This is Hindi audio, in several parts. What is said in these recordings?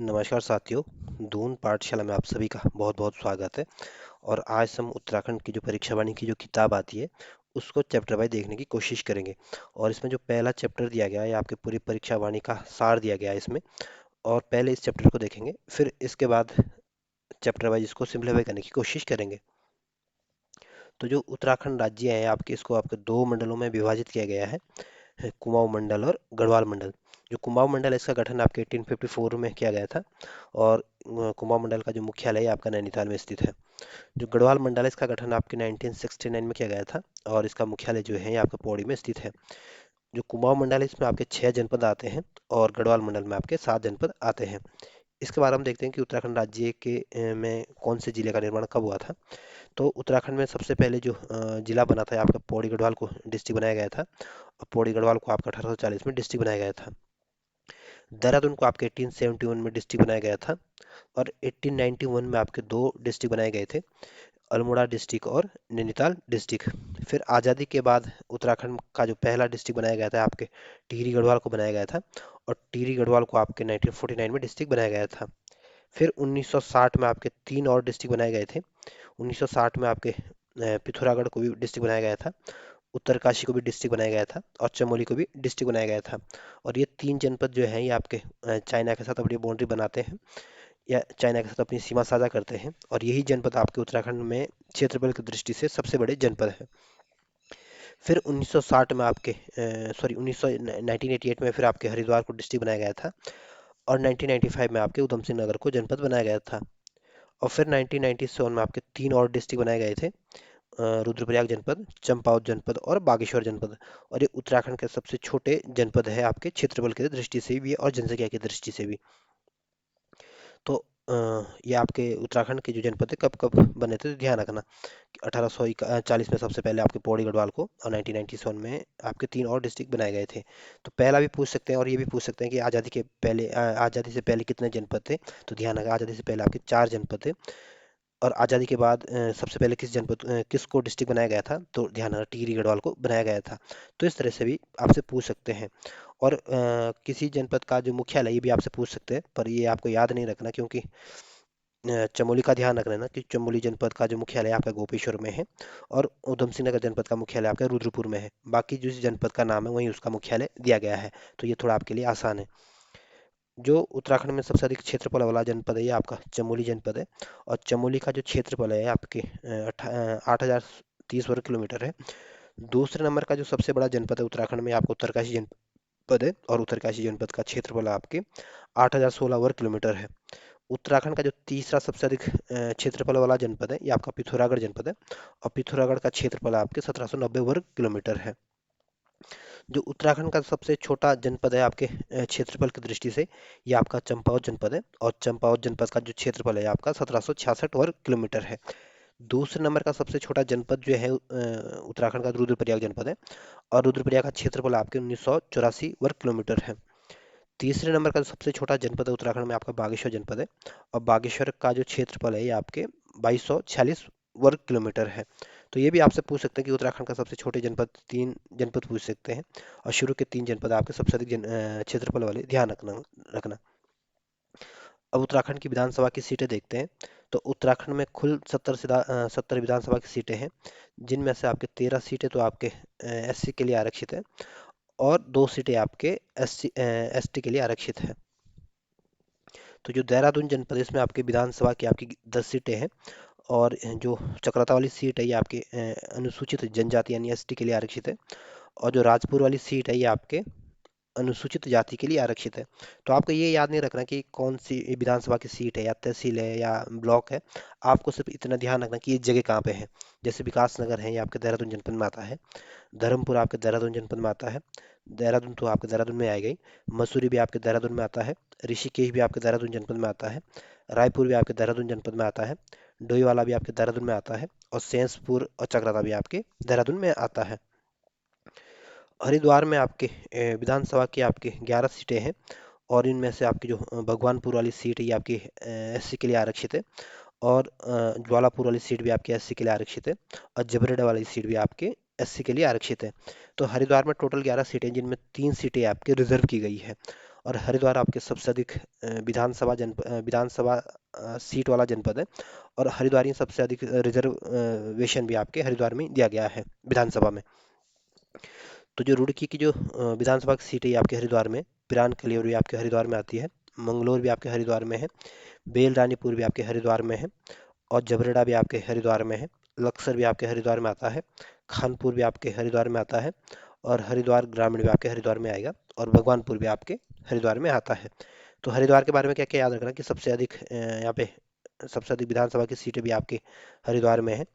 नमस्कार साथियों। दून पाठशाला में आप सभी का बहुत बहुत स्वागत है। और आज हम उत्तराखंड की जो परीक्षा वाणी की जो किताब आती है उसको चैप्टर वाइज देखने की कोशिश करेंगे। और इसमें जो पहला चैप्टर दिया गया है आपके पूरी परीक्षा वाणी का सार दिया गया है इसमें। और पहले इस चैप्टर को देखेंगे, फिर इसके बाद चैप्टर वाइज इसको सिंप्लीफाई करने की कोशिश करेंगे। तो जो उत्तराखंड राज्य है आपके, इसको आपके दो मंडलों में विभाजित किया गया है, कुमाऊं मंडल और गढ़वाल मंडल। जो कुमाऊं मंडल है इसका गठन आपके 1854 में किया गया था। और कुमाऊं मंडल का जो मुख्यालय है आपका नैनीताल में स्थित है। जो गढ़वाल मंडल है इसका गठन आपके 1969 में किया गया था और इसका मुख्यालय जो है ये आपके पौड़ी में स्थित है। जो कुमाऊं मंडल है इसमें आपके 6 जनपद आते हैं और गढ़वाल मंडल में आपके 7 जनपद आते हैं। इसके बाद हम देखते हैं कि उत्तराखंड राज्य के में कौन से जिले का निर्माण कब हुआ था। तो उत्तराखंड में सबसे पहले जो जिला बना था आपका पौड़ी गढ़वाल को डिस्ट्रिक्ट बनाया गया था। और पौड़ी गढ़वाल को आपका 1840 में डिस्ट्रिक्ट बनाया गया था। देहरादून को आपके 1871 में डिस्ट्रिक्ट बनाया गया था। और 1891 में आपके दो डिस्ट्रिक्ट बनाए गए थे, अल्मोड़ा डिस्ट्रिक्ट और नैनीताल डिस्ट्रिक्ट। फिर आज़ादी के बाद उत्तराखंड का जो पहला डिस्ट्रिक्ट बनाया गया था आपके टिहरी गढ़वाल को बनाया गया था। और टिहरी गढ़वाल को आपके 1949 में डिस्ट्रिक्ट बनाया गया था। फिर 1960 में आपके तीन और डिस्ट्रिक्ट बनाए गए थे। 1960 में आपके पिथौरागढ़ को भी डिस्ट्रिक्ट बनाया गया था, उत्तरकाशी को भी डिस्ट्रिक्ट बनाया गया था और चमोली को भी डिस्ट्रिक्ट बनाया गया था। और ये तीन जनपद जो हैं ये आपके चाइना के साथ अपनी बाउंड्री बनाते हैं या चाइना के साथ अपनी सीमा साझा करते हैं। और यही जनपद आपके उत्तराखंड में क्षेत्रफल की दृष्टि से सबसे बड़े जनपद है। फिर 1960 में आपके सॉरी 1988 में फिर आपके हरिद्वार को डिस्ट्रिक्ट बनाया गया था। और 1995 में आपके उधम सिंह नगर को जनपद बनाया गया था। और फिर 1997 में आपके तीन और डिस्ट्रिक्ट बनाए गए थे, रुद्रप्रयाग जनपद, चंपावत जनपद और बागेश्वर जनपद। और ये उत्तराखंड के सबसे छोटे जनपद है आपके क्षेत्रफल की दृष्टि से भी और जनसंख्या की दृष्टि से भी। तो ये आपके उत्तराखंड के जो जनपद है कब कब बने थे तो ध्यान रखना कि 1840 में सबसे पहले आपके पौड़ी गढ़वाल को और 1997 में आपके तीन और डिस्ट्रिक्ट बनाए गए थे। तो पहला भी पूछ सकते हैं और ये भी पूछ सकते हैं कि आज़ादी के पहले आज़ादी से पहले कितने जनपद थे। तो ध्यान रखना, आज़ादी से पहले आपके 4 जनपद थे। और आज़ादी के बाद सबसे पहले किसको डिस्ट्रिक्ट बनाया गया था, तो ध्यान रखना टिहरी गढ़वाल को बनाया गया था। तो इस तरह से भी आपसे पूछ सकते हैं। और किसी जनपद का जो मुख्यालय ये भी आपसे पूछ सकते हैं, पर ये आपको याद नहीं रखना क्योंकि चमोली का ध्यान रखना कि चमोली जनपद का जो मुख्यालय आपका गोपेश्वर में है और ऊधम सिंह नगर जनपद का मुख्यालय आपका रुद्रपुर में है। बाकी जिस जनपद का नाम है वहीं उसका मुख्यालय दिया गया है। तो ये थोड़ा आपके लिए आसान है। जो उत्तराखंड में सबसे अधिक क्षेत्रफल वाला जनपद है ये आपका चमोली जनपद है। और चमोली का जो क्षेत्रफल है आपके 8,030 वर्ग किलोमीटर है। दूसरे नंबर का जो सबसे बड़ा जनपद है उत्तराखंड में आपका उत्तरकाशी जनपद है और उत्तरकाशी जनपद का क्षेत्रफल आपके 8,016 वर्ग किलोमीटर है। उत्तराखंड का जो तीसरा सबसे अधिक क्षेत्रफल वाला जनपद है ये आपका पिथौरागढ़ जनपद है। और पिथौरागढ़ का क्षेत्रफल आपके 1,790 वर्ग किलोमीटर है। जो उत्तराखंड का सबसे छोटा जनपद है आपके क्षेत्रफल की दृष्टि से ये आपका चंपावत जनपद है। और चंपावत जनपद का जो क्षेत्रफल है आपका 1,766 वर्ग किलोमीटर है। दूसरे नंबर का सबसे छोटा जनपद जो है उत्तराखंड का रुद्रप्रयाग जनपद है। और रुद्रप्रयाग का क्षेत्रफल आपके 1984 वर्ग किलोमीटर है। तीसरे नंबर का जो सबसे छोटा जनपद है उत्तराखंड में आपका बागेश्वर जनपद है। और बागेश्वर का जो क्षेत्रफल है ये आपके 2,246 वर्ग किलोमीटर है। तो ये भी आपसे पूछ सकते हैं कि उत्तराखंड का सबसे छोटे जनपद, तीन जनपद पूछ सकते हैं। और शुरू के तीन जनपद आपके सबसे अधिक क्षेत्रफल वाले, ध्यान रखना। अब उत्तराखंड की विधानसभा की सीटें देखते हैं। तो उत्तराखंड में कुल 70 विधानसभा की सीटें हैं, जिनमें से आपके 13 सीटें तो आपके SC के लिए आरक्षित है और 2 सीटें आपके ST के लिए आरक्षित है। तो जो देहरादून जनपद है इसमें आपके विधानसभा की आपकी 10 सीटें हैं। और जो चक्राता वाली सीट है ये आपके अनुसूचित जनजाति यानी ST के लिए आरक्षित है। और जो राजपुर वाली सीट है ये आपके अनुसूचित जाति के लिए आरक्षित है। तो आपको ये याद नहीं रखना कि कौन सी विधानसभा की सीट है या तहसील है या ब्लॉक है। आपको सिर्फ इतना ध्यान रखना कि ये जगह कहाँ पे है। जैसे विकास नगर है ये आपके देहरादून जनपद में आता है, धर्मपुर आपके देहरादून जनपद में आता है, देहरादून तो आपके देहरादून में आएगा ही, मसूरी भी आपके देहरादून में आता है, ऋषिकेश भी आपके देहरादून जनपद में आता है, रायपुर भी आपके देहरादून जनपद में आता है, डोईवाला भी आपके देहरादून में आता है और सैंसपुर और चकराता भी आपके देहरादून में आता है। हरिद्वार में आपके विधानसभा की आपके 11 सीटें हैं। और इनमें से आपकी जो भगवानपुर वाली सीट है ये आपकी SC के लिए आरक्षित है। और ज्वालापुर वाली सीट भी आपकी SC के लिए आरक्षित है। और जबरेड़ा वाली सीट भी आपके SC के लिए आरक्षित है। तो हरिद्वार में टोटल 11 सीटें जिनमें 3 सीटें आपके रिजर्व की गई है। और हरिद्वार आपके सबसे अधिक विधानसभा सीट वाला जनपद है। और हरिद्वार ही सबसे अधिक रिजर्वेशन भी आपके हरिद्वार में दिया गया है विधानसभा में। तो जो रुड़की की जो विधानसभा की सीट है ये आपके हरिद्वार में, पिरान कलियर भी आपके हरिद्वार में आती है, मंगलोर भी आपके हरिद्वार में है, बेल रानीपुर भी आपके हरिद्वार में है, और जबरेड़ा भी आपके हरिद्वार में है, लक्सर भी आपके हरिद्वार में आता है, खानपुर भी आपके हरिद्वार में आता है, और हरिद्वार ग्रामीण भी आपके हरिद्वार में आएगा, और भगवानपुर भी आपके हरिद्वार में आता है। तो हरिद्वार के बारे में क्या क्या याद रखना कि सबसे अधिक यहाँ पे सबसे अधिक विधानसभा की सीटें भी आपके हरिद्वार में है,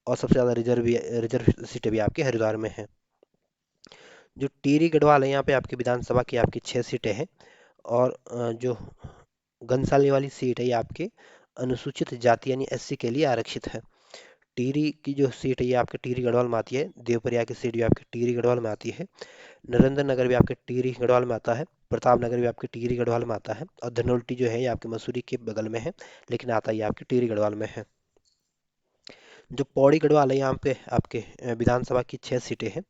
और सबसे ज़्यादा रिजर्व सीटें भी आपके हरिद्वार में है। जो टिहरी गढ़वाल है यहाँ पे आपकी विधानसभा की आपकी 6 सीटें हैं। और जो घनसाली वाली सीट है ये आपके अनुसूचित जाति यानी एससी के लिए आरक्षित है। टिहरी की जो सीट है ये आपके टिहरी गढ़वाल में आती है, देवप्रयाग की सीट भी आपके टिहरी गढ़वाल में आती है, नरेंद्र नगर भी आपके टिहरी गढ़वाल में आता है, प्रताप नगर भी आपके टिहरी गढ़वाल में आता है, और धनोल्टी जो है ये आपके मसूरी के बगल में है, लेकिन आता ये आपके टिहरी गढ़वाल में है। जो पौड़ी गढ़वाल है यहाँ पे आपके विधानसभा की 6 सीटें हैं,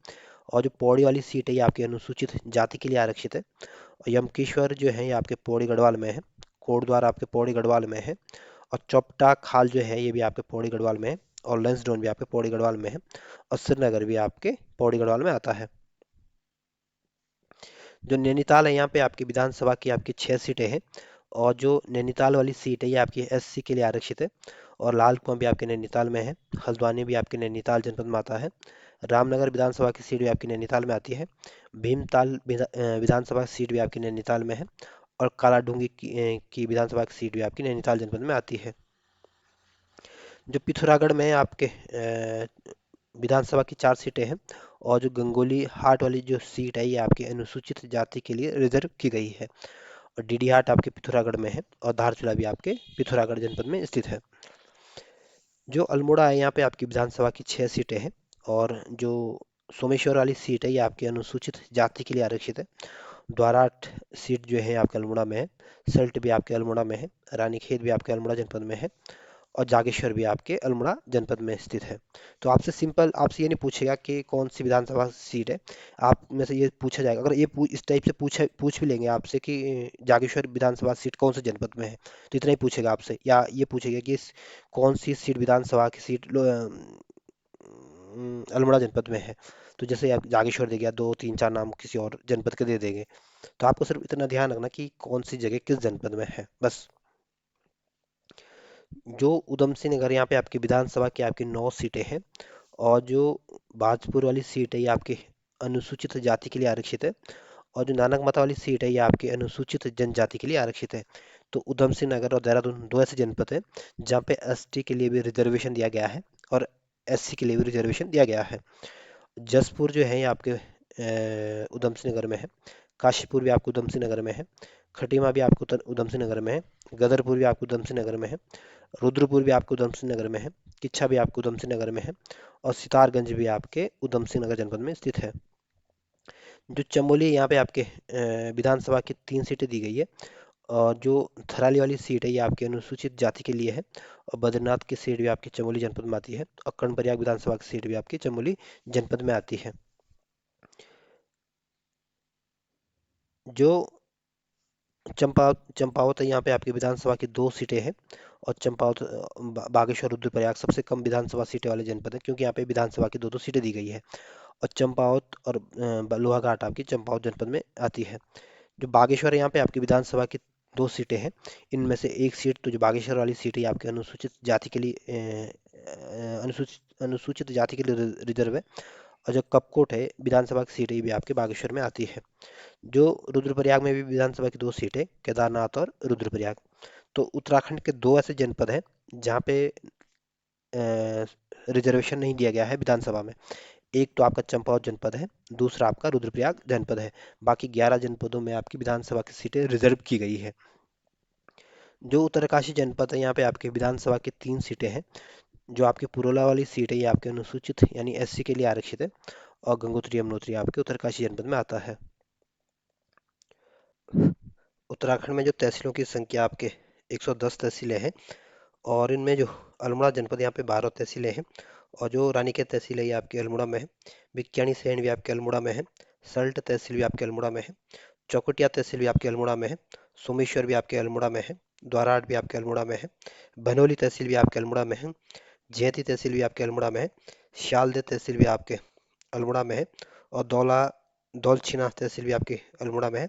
और जो पौड़ी वाली सीट है ये आपकी अनुसूचित जाति के लिए आरक्षित है। और यमकेश्वर जो है ये आपके पौड़ी गढ़वाल में है, कोटद्वार आपके पौड़ी गढ़वाल में है, और चौपटा खाल जो है ये भी आपके पौड़ी गढ़वाल में है, और लंसडौन भी आपके पौड़ी गढ़वाल में है, और श्रीनगर भी आपके पौड़ी गढ़वाल में आता है। जो नैनीताल है यहाँ पे आपकी विधानसभा की आपकी 6 सीटें हैं, और जो नैनीताल वाली सीट है ये आपकी एससी के लिए आरक्षित है, और लाल कुआं भी आपके नैनीताल में है, हल्द्वानी भी आपके नैनीताल जनपद में आता है, रामनगर विधानसभा की सीट भी आपकी नैनीताल में आती है, भीमताल विधानसभा की सीट भी आपकी नैनीताल में है, और कालाडूंगी की विधानसभा की सीट भी आपकी नैनीताल जनपद में आती है। जो पिथौरागढ़ में आपके विधानसभा की 4 सीटें हैं, और जो गंगोली हाट वाली जो सीट है ये आपकी अनुसूचित जाति के लिए रिजर्व की गई है, और डीडी हाट आपके पिथौरागढ़ में है, और धारचूला भी आपके पिथौरागढ़ जनपद में स्थित है। जो अल्मोड़ा है यहाँ पे आपकी विधानसभा की 6 सीटें हैं, और जो सोमेश्वर वाली सीट है ये आपकी अनुसूचित जाति के लिए आरक्षित है। द्वाराठ सीट जो है आपके अल्मोड़ा में है, सल्ट भी आपके अल्मोड़ा में है, रानीखेत भी आपके अल्मोड़ा जनपद में है, और जागेश्वर भी आपके अल्मोड़ा जनपद में स्थित है। तो आपसे ये नहीं पूछेगा कि कौन सी विधानसभा सीट है, आप में से ये पूछा जाएगा। अगर इस टाइप से पूछ भी लेंगे आपसे कि जागेश्वर विधानसभा सीट कौन से जनपद में है, तो इतना ही पूछेगा आपसे, या ये पूछेगा कि कौन सी सीट विधानसभा की सीट अल्मोड़ा जनपद में है। तो जैसे आप जागेश्वर दे गया, 2 3 4 नाम किसी और जनपद के दे देंगे। तो आपको सिर्फ इतना ध्यान रखना कि कौन सी जगह किस जनपद में है, बस। जो उधम सिंह नगर यहाँ पे आपकी विधानसभा की आपकी 9 सीटें हैं, और जो बाजपुर वाली सीट है ये आपकी अनुसूचित जाति के लिए आरक्षित है, और जो नानक माता वाली सीट है ये आपकी अनुसूचित जनजाति के लिए आरक्षित है। तो उधम सिंह नगर और देहरादून दो ऐसे जनपद हैं जहाँ पे एसटी के लिए भी रिजर्वेशन दिया गया है, और एससी के लिए भी रिजर्वेशन दिया गया है। जसपुर जो है ये आपके उधम सिंह नगर में है, काशीपुर भी आपको उधम सिंह नगर में है, खटीमा भी आपको उधम सिंह नगर में है, गदरपुर भी आपको उधम सिंह नगर में है, रुद्रपुर भी आपको उधम सिंह नगर में है, किच्छा भी आपको उधम सिंह नगर में है, और सितारगंज भी आपके उधम सिंह नगर जनपद में स्थित है। जो चमोली यहाँ पे आपके विधानसभा की 3 सीटें दी गई है, और जो थराली वाली सीट है ये आपके अनुसूचित जाति के लिए है, और बद्रीनाथ की सीट भी आपकी चमोली जनपद में आती है, और कर्णप्रयाग विधानसभा की सीट भी आपकी चमोली जनपद में आती है। जो चंपावत है यहाँ पे आपकी विधानसभा की 2 सीटें हैं, और चंपावत बागेश्वर रुद्रप्रयाग सबसे कम विधानसभा सीटें वाले जनपद है, क्योंकि यहाँ पे विधानसभा की 2 2 सीटें दी गई है। और चंपावत और लोहाघाट आपकी चंपावत जनपद में आती है। जो बागेश्वर है यहाँ पे आपकी विधानसभा की 2 सीटें हैं, इनमें से एक सीट तो जो बागेश्वर वाली सीट है ये आपके अनुसूचित जाति के लिए अनुसूचित जाति के लिए रिजर्व है, और जो कपकोट है विधानसभा की सीट है ये भी आपके बागेश्वर में आती है। जो रुद्रप्रयाग में भी विधानसभा की 2 सीटें, केदारनाथ और रुद्रप्रयाग। तो उत्तराखंड के 2 ऐसे जनपद हैं जहाँ पे रिजर्वेशन नहीं दिया गया है विधानसभा में। एक तो आपका चंपावत जनपद है, दूसरा आपका रुद्रप्रयाग जनपद है। बाकी 11 जनपदों में आपकी विधानसभा की सीटें रिजर्व की गई है। जो उत्तरकाशी जनपद है यहाँ पे आपके विधानसभा की 3 सीटें हैं। जो आपकी पुरोला वाली सीट है ये आपके अनुसूचित यानी एससी के लिए आरक्षित है, और गंगोत्री यमुनोत्री आपके उत्तरकाशी जनपद में आता है। उत्तराखंड में जो तहसीलों की संख्या आपके 110 तहसीलें हैं, और इनमें जो अल्मोड़ा जनपद यहाँ पे 12 तहसीलें हैं, और जो रानीखेत तहसील है ये आपके अल्मोड़ा में है, भिकियानी सैण भी आपके अल्मोड़ा में है, सल्ट तहसील भी आपके अल्मोड़ा में है, चौकुटिया तहसील भी आपके अल्मोड़ा में है। सोमेश्वर भी आपके अल्मोड़ा में है। द्वाराट भी आपके अल्मोड़ा में है। भनोली तहसील भी आपके अल्मोड़ा में है। जैंती तहसील भी आपके अल्मोड़ा में है। शालदे तहसील भी आपके अल्मोड़ा में है। और दौलछिना तहसील भी आपके अल्मोड़ा में है।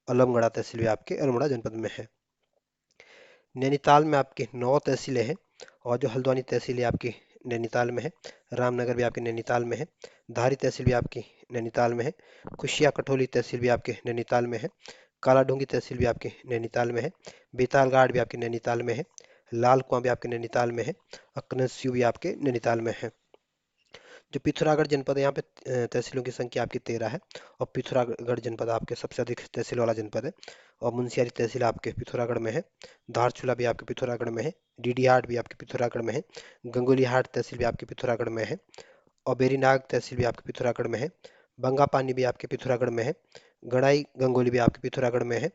अल्मगढ़ा तहसील भी आपके अल्मोड़ा जनपद में है। नैनीताल में आपके 9 तहसीलें हैं। और जो हल्द्वानी तहसील है आपकी नैनीताल में है। रामनगर भी आपके नैनीताल में है। धारी तहसील भी आपकी नैनीताल में है। कुशिया कटोली तहसील भी आपके नैनीताल में है। कालाडूंगी तहसील भी आपके नैनीताल में है। बेतालघाट भी आपके नैनीताल में है। लाल कुआं भी आपके नैनीताल में है। और कनस्यू भी आपके नैनीताल में है। जो पिथौरागढ़ जनपद है यहाँ पे तहसीलों की संख्या आपकी 13 है। और पिथौरागढ़ जनपद आपके सबसे अधिक तहसील वाला जनपद है। और मुंशियारी तहसील आपके पिथौरागढ़ में है। धारचूला भी आपके पिथौरागढ़ में है। डीडीहाट भी आपके पिथौरागढ़ में है। गंगोलीहाट तहसील भी आपके पिथौरागढ़ में है। और बेरीनाग तहसील भी आपके पिथौरागढ़ में है। बंगापानी भी आपके पिथौरागढ़ में है। गणाई गंगोली भी आपके पिथौरागढ़ में है।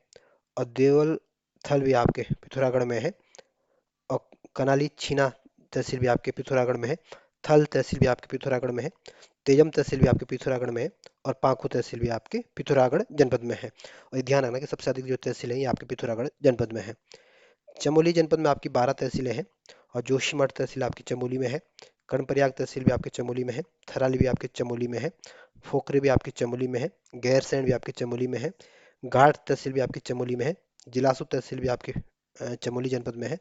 और देवल थल भी आपके पिथौरागढ़ में है। और कनाली छीना तहसील भी आपके पिथौरागढ़ में है। थल तहसील भी आपके पिथौरागढ़ में है। तेजम तहसील भी आपके पिथौरागढ़ में है। और पांखू तहसील भी आपके पिथौरागढ़ जनपद में है। और ये ध्यान रखना कि सबसे अधिक जो तहसील है ये आपके पिथौरागढ़ जनपद में है। चमोली जनपद में आपकी 12 तहसीलें हैं। और जोशीमठ तहसील आपकी चमोली में है। कर्णप्रयाग तहसील भी आपके चमोली में है। थराली भी आपके चमोली में है। फोकरे भी आपकी चमोली में है। गैरसैंण भी आपकी चमोली में है। घाट तहसील भी आपकी चमोली में है। जिलासू तहसील भी आपके चमोली जनपद में है।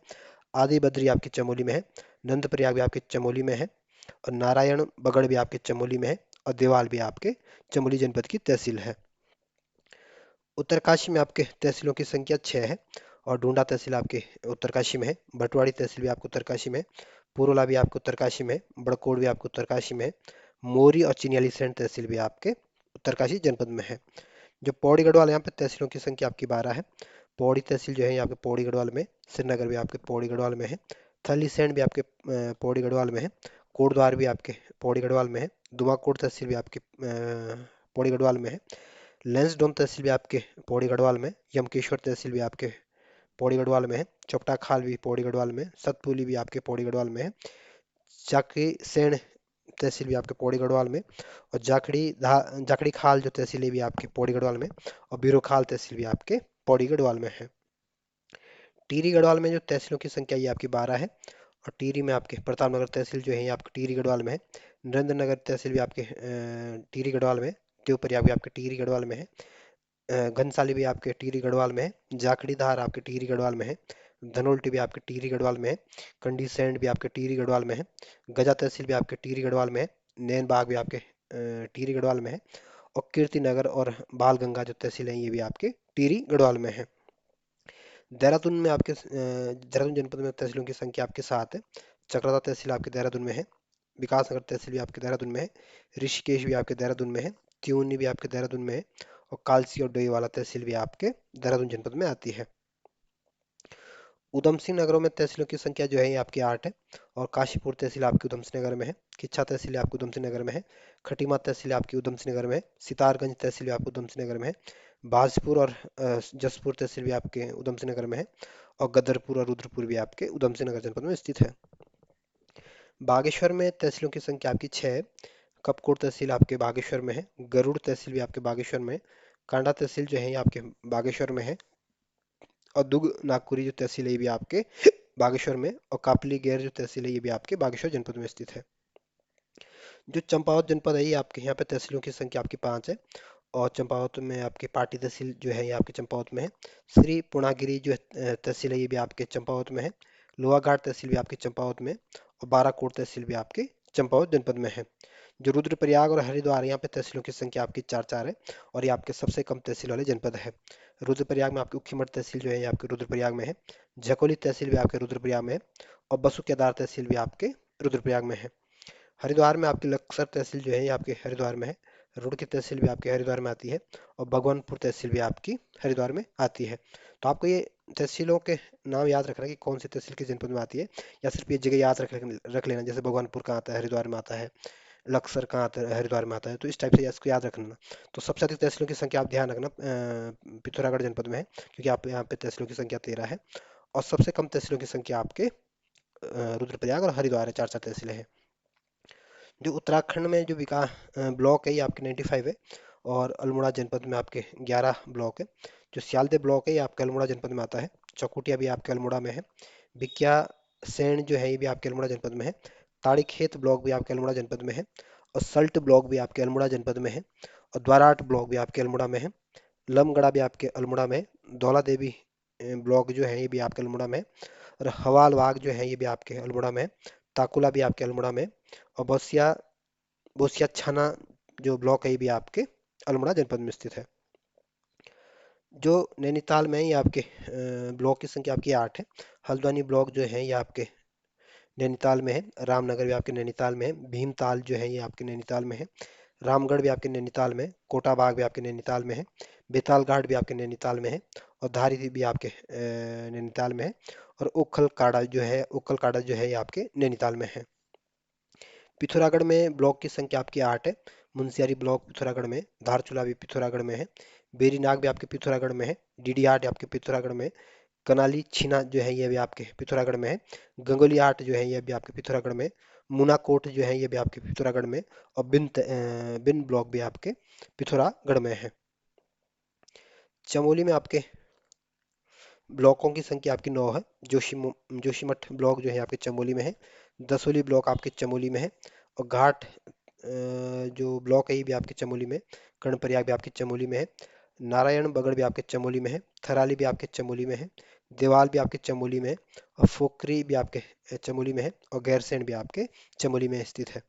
आदि बद्री आपकी चमोली में है। नंदप्रयाग भी आपके चमोली में है। और नारायण बगड़ भी आपके चमोली में है। और देवाल भी आपके चमोली जनपद की तहसील है। उत्तरकाशी में आपके तहसीलों की संख्या 6 है। और डूंडा तहसील आपके उत्तरकाशी में है। भटवाड़ी तहसील भी आपको उत्तरकाशी में है। पुरोला भी आपको उत्तरकाशी में है। बड़कोड़ भी आपको उत्तरकाशी में है। मोरी और चिन्यालीसैंण तहसील भी आपके उत्तरकाशी जनपद में है। जो पौड़ी गढ़वाल यहाँ पे तहसीलों की संख्या आपकी 12 है। पौड़ी तहसील जो है यहाँ पे पौड़ी गढ़वाल में। श्रीनगर भी आपके पौड़ी गढ़वाल में है। थलीसैंण भी आपके पौड़ी गढ़वाल में है। कोटद्वार भी आपके पौड़ी गढ़वाल में है। दुमाकोट तहसील भी आपके पौड़ी गढ़वाल में है। लैंसडौन तहसील भी आपके पौड़ी गढ़वाल में। यमकेश्वर तहसील भी आपके पौड़ी गढ़वाल में है। चोपटा खाल भी पौड़ी गढ़वाल में। सतपुली भी आपके पौड़ी गढ़वाल में है। जाखड़ी सेण तहसील भी आपके पौड़ी गढ़वाल में। और जाखड़ी खाल जो तहसील है भी आपके पौड़ी गढ़वाल में। और बीरो खाल तहसील भी आपके पौड़ी गढ़वाल में है। टिहरी गढ़वाल में जो तहसीलों की संख्या ये आपकी 12 है। और टिहरी में आपके प्रतापनगर तहसील जो है ये आपके टिहरी गढ़वाल में है। नरेंद्र नगर तहसील भी आपके टिहरी गढ़वाल में है। देवप्रयाग भी आपके टिहरी गढ़वाल में है। घनसाली भी आपके टिहरी गढ़वाल में है। जाखड़ी धार आपके टिहरी गढ़वाल में है। धनोल्टी भी आपके टिहरी गढ़वाल में है। कंडी सैंड भी आपके टिहरी गढ़वाल में है। गजा तहसील भी आपके टिहरी गढ़वाल में है। नैनबाग भी आपके टिहरी गढ़वाल में है। और कीर्ति नगर और बालगंगा जो तहसील है ये भी आपके टिहरी गढ़वाल में है। देहरादून में आपके देहरादून जनपद में तहसीलों की संख्या आपके 7 है। चक्रता तहसील आपके देहरादून में है। विकासनगर तहसील भी आपके देहरादून में है। ऋषिकेश भी आपके देहरादून में है। त्यूनी भी आपके देहरादून में है। और कालसी और डोईवाला तहसील भी आपके देहरादून जनपद में आती है। उधम सिंह नगरों में तहसीलों की संख्या जो है ये आपकी 8 है। और काशीपुर तहसील आपकी उधम सिंह नगर में है। किच्छा तहसील आपकी उधम सिंह नगर में है। खटीमा तहसील आपकी उधम सिंह नगर में है। सितारगंज तहसील आपकी उधम सिंह नगर में है। बाजपुर और जसपुर तहसील भी आपके उधम सिंह नगर में है। और गदरपुर और रुद्रपुर भी आपके उधम सिंह नगर जनपद में स्थित है। बागेश्वर में तहसीलों की संख्या आपकी 6 है। कपकोट तहसील आपके बागेश्वर में है। गरुड़ तहसील भी आपके बागेश्वर में है। कांडा तहसील जो है ये आपके बागेश्वर में है। और दुग नागपुरी जो तहसील है ये भी आपके बागेश्वर में। और कापली गैर जो तहसील है ये भी आपके बागेश्वर जनपद में स्थित है। जो चंपावत जनपद है ये आपके यहाँ पे तहसीलों की संख्या आपकी 5 है। और चंपावत में आपकी पाटी तहसील जो है ये आपके चंपावत में है। श्री पूर्णागिरी जो तहसील है ये भी आपके चंपावत में है। लोहाघाट तहसील भी आपके चंपावत में। और बाराकोट तहसील भी आपके चंपावत जनपद में है। जो रुद्रप्रयाग और हरिद्वार यहाँ पे तहसीलों की संख्या आपकी 4 4 है। और ये आपके सबसे कम तहसील वाले जनपद है। रुद्रप्रयाग में आपकी उखीमठ तहसील जो है ये आपके रुद्रप्रयाग में है। झकोली तहसील भी आपके रुद्रप्रयाग में है। और बसु केदार तहसील भी आपके रुद्रप्रयाग में है। हरिद्वार में आपकी लक्सर तहसील जो है ये आपके हरिद्वार में है। रुड़की तहसील भी आपके हरिद्वार में आती है। और भगवानपुर तहसील भी आपकी हरिद्वार में आती है। तो आपको ये तहसीलों के नाम याद रखना कि कौन सी तहसील किस जनपद में आती है। या सिर्फ ये जगह याद रख लेना, जैसे भगवानपुर कहाँ आता है, हरिद्वार में आता है। लक्सर कहाँ आता है, हरिद्वार में आता है। तो इस टाइप से इसको याद रखना। तो सबसे अधिक तहसीलों की संख्या आप ध्यान रखना पिथौरागढ़ जनपद में है, क्योंकि आप यहाँ पे तहसीलों की संख्या 13 है। और सबसे कम तहसीलों की संख्या आपके रुद्रप्रयाग और हरिद्वार है, 4 4 तहसीलें हैं। जो उत्तराखंड में जो विकास ब्लॉक है ये आपके 95 है। और अल्मोड़ा जनपद में आपके 11 ब्लॉक है। जो सियालदह ब्लॉक है ये आपके अल्मोड़ा जनपद में आता है। चौकुटिया भी आपके अल्मोड़ा में है। बिक्या सैण जो है ये भी आपके अल्मोड़ा जनपद में है। ताड़ीखेत ब्लॉक भी आपके अल्मोड़ा जनपद में है। और सल्ट ब्लॉक भी आपके अल्मोड़ा जनपद में है। और द्वाराट ब्लॉक भी आपके अल्मोड़ा में है। लमगढ़ा भी आपके अल्मोड़ा में है। धौला देवी ब्लॉक जो है ये भी आपके अल्मोड़ा में है। और हवाल बाग जो है ये भी आपके अल्मोड़ा में है। ताकुला भी आपके अल्मोड़ा में है। और बोसिया बोसिया छाना जो ब्लॉक है ये भी आपके अल्मोड़ा जनपद में स्थित है। जो नैनीताल में है ये आपके ब्लॉक की संख्या आपकी 8 है। हल्द्वानी ब्लॉक जो है ये आपके नैनीताल में है। रामनगर भी आपके नैनीताल में है। भीमताल जो है ये आपके नैनीताल में है। रामगढ़ भी आपके नैनीताल में है। कोटा बाग भी आपके नैनीताल में है। बेताल घाट भी आपके नैनीताल में है। और धारी भी आपके नैनीताल में है। और उखल काड़ा जो है ये आपके नैनीताल में है। पिथौरागढ़ में ब्लॉक की संख्या आपकी 8 है। मुंशियारी ब्लॉक पिथौरागढ़ में। धारचूला भी पिथौरागढ़ में है। बेरीनाग भी आपके पिथौरागढ़ में है। डीडीआर आपके पिथौरागढ़ में है। कनाली छीना जो है ये भी आपके पिथौरागढ़ में है। गंगोली आट जो है ये भी आपके पिथौरागढ़ में। मुनाकोट जो है ये भी आपके पिथौरागढ़ में। और बिन ब्लॉक भी आपके पिथौरागढ़ में है। चमोली में आपके ब्लॉकों की संख्या आपकी 9 है। जोशीमठ ब्लॉक जो है आपके चमोली में है। दसोली ब्लॉक आपके चमोली में है। और घाट जो ब्लॉक है ये भी आपके चमोली में। कर्णप्रयाग भी आपके चमोली में है। नारायण बगड़ भी आपके चमोली में है। थराली भी आपके चमोली में है। देवाल भी आपके चमोली में है। और फोकरी भी आपके चमोली में है। और गैरसैंण भी आपके चमोली में स्थित है।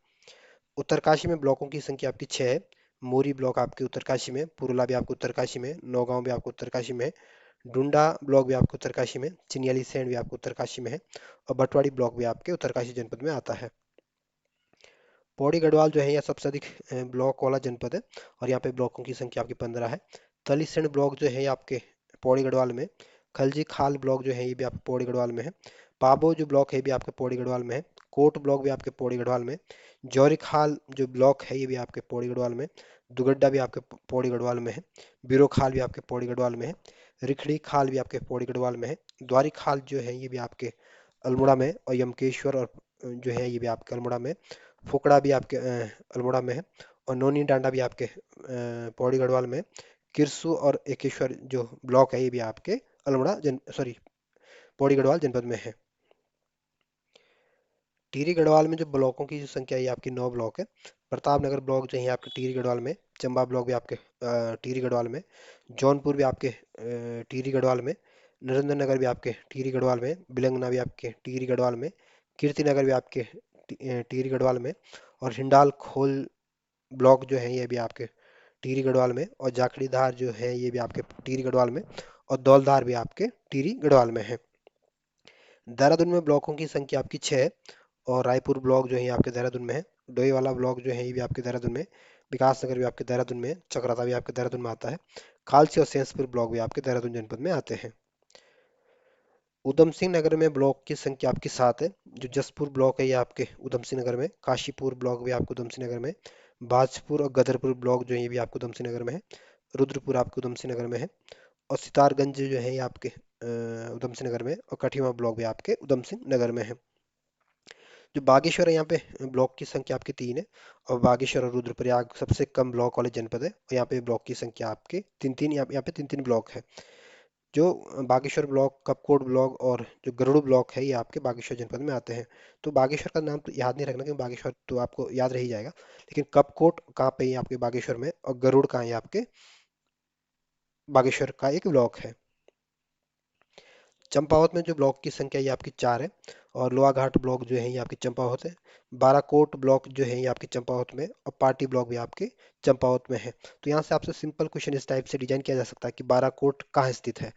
उत्तरकाशी में ब्लॉकों की संख्या आपकी 6 है। मोरी ब्लॉक आपके उत्तरकाशी में। पुरला भी आपको उत्तरकाशी में। नौगांव भी आपको उत्तरकाशी में है। डुंडा ब्लॉक भी आपको उत्तरकाशी में। चिन्याली सैंड भी आपको उत्तरकाशी में है। और बटवाड़ी ब्लॉक भी आपके उत्तरकाशी जनपद में आता है। पौड़ी गढ़वाल जो है यह सबसे अधिक ब्लॉक वाला जनपद है। और यहाँ पे ब्लॉकों की संख्या आपकी 15 है। तलीसैंण ब्लॉक जो है ये आपके पौड़ी गढ़वाल में। खलजी खाल ब्लॉक जो है ये भी आपके पौड़ी गढ़वाल में है। पाबो जो ब्लॉक है ये भी आपके पौड़ी गढ़वाल में है। कोट ब्लॉक भी आपके पौड़ी गढ़वाल में। जौरी खाल जो ब्लॉक है ये भी आपके पौड़ी गढ़वाल में। दुगड्डा भी आपके पौड़ी गढ़वाल में है। बिरो खाल भी आपके पौड़ी गढ़वाल में है। रिखड़ी खाल भी आपके पौड़ी गढ़वाल में है। द्वारी खाल जो है ये भी आपके अल्मोड़ा में। और यमकेश्वर और जो है ये भी आपके अल्मोड़ा में। फुकड़ा भी आपके अल्मोड़ा में है। और नोनी डांडा भी आपके पौड़ी गढ़वाल में। किरसू और एकेश्वर जो ब्लॉक है ये भी आपके अल्मोड़ा जन सॉरी पौड़ी गढ़वाल जनपद में है। टिहरी गढ़वाल में जो ब्लॉकों की जो संख्या है ये आपकी 9 ब्लॉक है। प्रतापनगर ब्लॉक जो है आपके टिहरी गढ़वाल में। चंबा ब्लॉक भी आपके टिहरी गढ़वाल में। जौनपुर भी आपके टिहरी गढ़वाल में। नरेंद्र नगर भी आपके टिहरी गढ़वाल में। बिलंगना भी आपके टिहरी गढ़वाल में। कीर्ति नगर भी आपके टिहरी गढ़वाल में। और हिंडाल खोल ब्लॉक जो है ये भी आपके टिहरी गढ़वाल में। और जाखड़ी धार जो है ये भी आपके टिहरी गढ़वाल में। और दौलधार भी आपके टिहरी गढ़वाल में है। देहरादून में ब्लॉकों की संख्या आपकी 6 है। और रायपुर ब्लॉक जो है ये आपके देहरादून में है। डोईवाला ब्लॉक जो है ये भी आपके देहरादून में। विकास नगर भी आपके देहरादून में है। चक्राता भी आपके देहरादून में आता है। खालसी और सैंसपुर ब्लॉक भी आपके देहरादून जनपद में आते हैं। उधम सिंह नगर में ब्लॉक की संख्या आपकी 7 है। जो जसपुर ब्लॉक है ये आपके उधम सिंह नगर में। काशीपुर ब्लॉक भी आपके उधम सिंह नगर में। बाजपुर और गदरपुर ब्लॉक जो है ये भी आपके उधम सिंह नगर में है। रुद्रपुर आपके उधम सिंह नगर में है। और सितारगंज जो है ये आपके उधम सिंह नगर में। और कठिमा ब्लॉक भी आपके उधम सिंह नगर में है। जो बागेश्वर है यहाँ पे ब्लॉक की संख्या आपकी 3 है। और बागेश्वर और रुद्रप्रयाग सबसे कम ब्लॉक वाले जनपद है। और यहाँ पे ब्लॉक की संख्या आपके तीन तीन यहाँ पे तीन तीन ब्लॉक है। जो बागेश्वर ब्लॉक, कपकोट ब्लॉक और जो गरुड़ ब्लॉक है ये आपके बागेश्वर जनपद में आते हैं। तो बागेश्वर का नाम तो याद नहीं रखना, क्योंकि बागेश्वर तो आपको याद रह ही जाएगा। लेकिन कपकोट कहाँ पे है ये आपके बागेश्वर में। और गरुड़ कहाँ है ये आपके बागेश्वर का एक ब्लॉक है। चंपावत में जो ब्लॉक की संख्या ये आपकी 4 है। और लोहाघाट ब्लॉक जो है ये आपके चंपावत है। बाराकोट ब्लॉक जो है ये आपके चंपावत में। और पार्टी ब्लॉक भी आपके चंपावत में है। तो यहाँ से आपसे सिंपल क्वेश्चन इस टाइप से डिजाइन किया जा सकता है कि बाराकोट कहाँ स्थित है।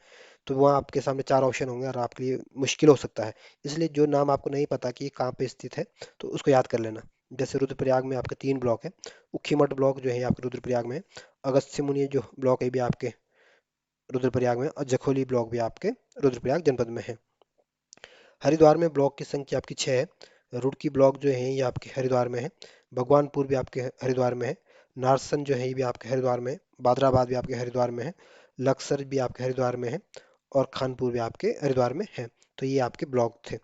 तो वहाँ आपके सामने 4 ऑप्शन होंगे और आपके लिए मुश्किल हो सकता है। इसलिए जो नाम आपको नहीं पता कि ये कहाँ पे स्थित है तो उसको याद कर लेना। जैसे रुद्रप्रयाग में आपके 3 ब्लॉक है। उखीमठ ब्लॉक जो है आपके रुद्रप्रयाग में। अगस्त्य मुनि जो ब्लॉक है ये भी आपके रुद्रप्रयाग में। और जखोली ब्लॉक भी आपके रुद्रप्रयाग जनपद में है। हरिद्वार में ब्लॉक की संख्या आपकी 6 है। रुड़की ब्लॉक जो है ये आपके हरिद्वार में है। भगवानपुर भी आपके हरिद्वार में है। नारसन जो है ये भी आपके हरिद्वार में है। बादराबाद भी आपके हरिद्वार में है। लक्सर भी आपके हरिद्वार में है। और खानपुर भी आपके हरिद्वार में है। तो ये आपके ब्लॉक थे।